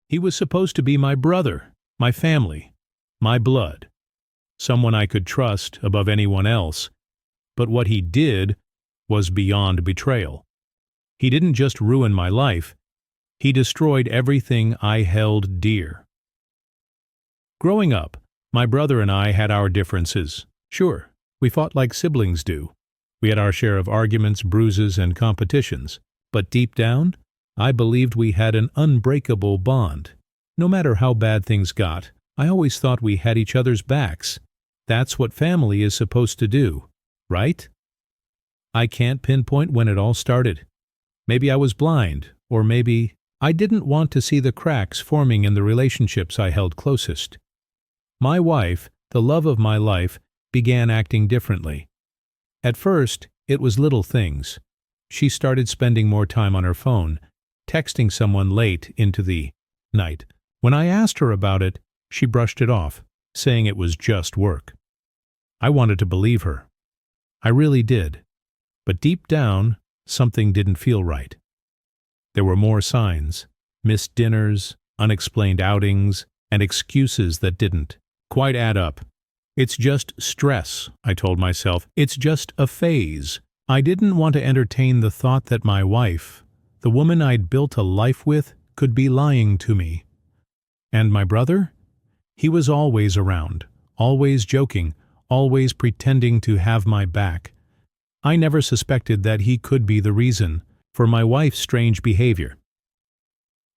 He was supposed to be my brother, my family, my blood, someone I could trust above anyone else. But what he did was beyond betrayal. He didn't just ruin my life, he destroyed everything I held dear. Growing up, my brother and I had our differences. Sure, we fought like siblings do. We had our share of arguments, bruises, and competitions. But deep down, I believed we had an unbreakable bond. No matter how bad things got, I always thought we had each other's backs. That's what family is supposed to do, right? I can't pinpoint when it all started. Maybe I was blind, or maybe I didn't want to see the cracks forming in the relationships I held closest. My wife, the love of my life, began acting differently. At first, it was little things. She started spending more time on her phone, texting someone late into the night. When I asked her about it, she brushed it off, saying it was just work. I wanted to believe her. I really did. But deep down, something didn't feel right. There were more signs: missed dinners, unexplained outings, and excuses that didn't quite add up. It's just stress, I told myself. It's just a phase. I didn't want to entertain the thought that my wife, the woman I'd built a life with, could be lying to me. And my brother? He was always around, always joking, always pretending to have my back. I never suspected that he could be the reason for my wife's strange behavior.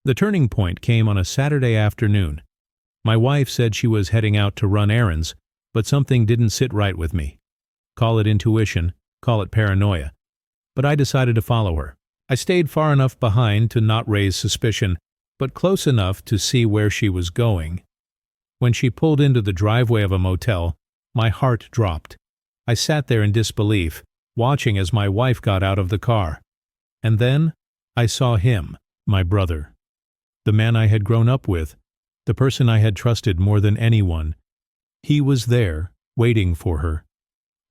The turning point came on a Saturday afternoon. My wife said she was heading out to run errands, but something didn't sit right with me. Call it intuition, call it paranoia. But I decided to follow her. I stayed far enough behind to not raise suspicion, but close enough to see where she was going. When she pulled into the driveway of a motel, my heart dropped. I sat there in disbelief, watching as my wife got out of the car. And then I saw him, my brother. The man I had grown up with, the person I had trusted more than anyone. He was there, waiting for her.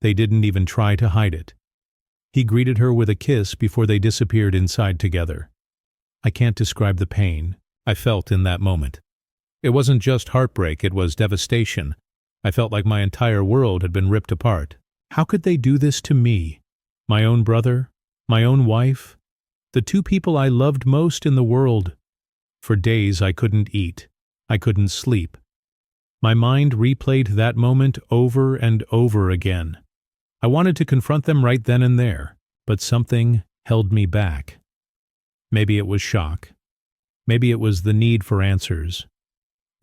They didn't even try to hide it. He greeted her with a kiss before they disappeared inside together. I can't describe the pain I felt in that moment. It wasn't just heartbreak, it was devastation. I felt like my entire world had been ripped apart. How could they do this to me? My own brother? My own wife? The two people I loved most in the world. For days I couldn't eat. I couldn't sleep. My mind replayed that moment over and over again. I wanted to confront them right then and there, but something held me back. Maybe it was shock. Maybe it was the need for answers.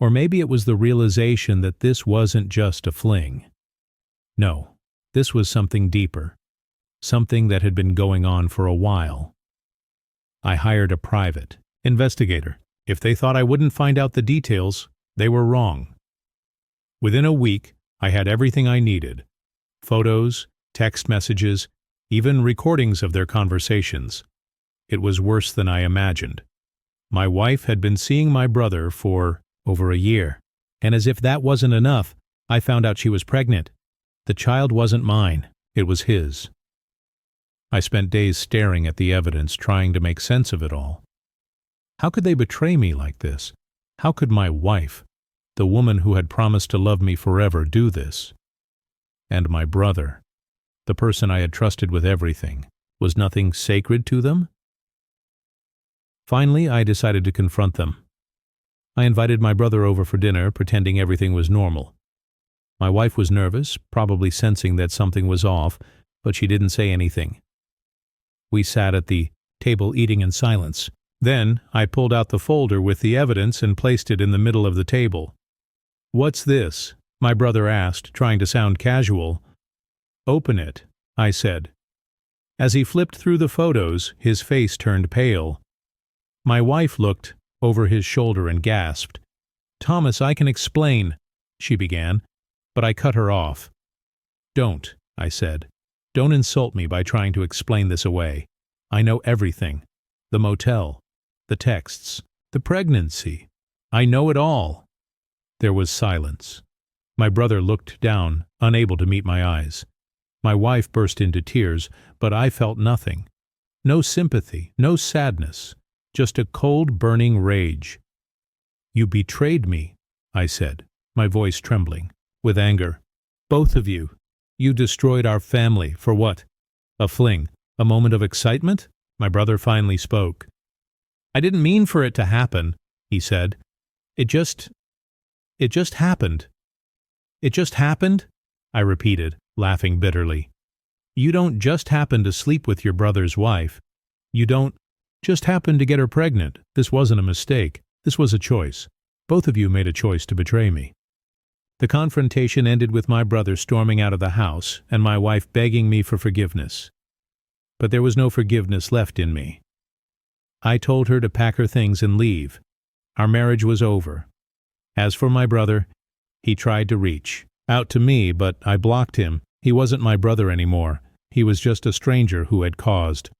Or maybe it was the realization that this wasn't just a fling. No, this was something deeper. Something that had been going on for a while. I hired a private investigator. If they thought I wouldn't find out the details, they were wrong. Within a week, I had everything I needed. Photos, text messages, even recordings of their conversations. It was worse than I imagined. My wife had been seeing my brother for over a year, and as if that wasn't enough, I found out she was pregnant. The child wasn't mine, it was his. I spent days staring at the evidence, trying to make sense of it all. How could they betray me like this? How could my wife, the woman who had promised to love me forever, do this? And my brother, the person I had trusted with everything, was nothing sacred to them? Finally, I decided to confront them. I invited my brother over for dinner, pretending everything was normal. My wife was nervous, probably sensing that something was off, but she didn't say anything. We sat at the table eating in silence. Then I pulled out the folder with the evidence and placed it in the middle of the table. "What's this?" my brother asked, trying to sound casual. "Open it," I said. As he flipped through the photos, his face turned pale. My wife looked over his shoulder and gasped. "Thomas, I can explain," she began, but I cut her off. "Don't," I said. "Don't insult me by trying to explain this away. I know everything. The motel, the texts, the pregnancy. I know it all." There was silence. My brother looked down, unable to meet my eyes. My wife burst into tears, but I felt nothing. No sympathy, no sadness, just a cold, burning rage. "You betrayed me," I said, my voice trembling with anger. "Both of you. You destroyed our family. For what? A fling? A moment of excitement?" My brother finally spoke. "I didn't mean for it to happen," he said. It just happened." "It just happened?" I repeated, laughing bitterly. "You don't just happen to sleep with your brother's wife. You don't just happen to get her pregnant. This wasn't a mistake. This was a choice. Both of you made a choice to betray me." The confrontation ended with my brother storming out of the house and my wife begging me for forgiveness. But there was no forgiveness left in me. I told her to pack her things and leave. Our marriage was over. As for my brother, he tried to reach out to me, but I blocked him. He wasn't my brother anymore. He was just a stranger who had caused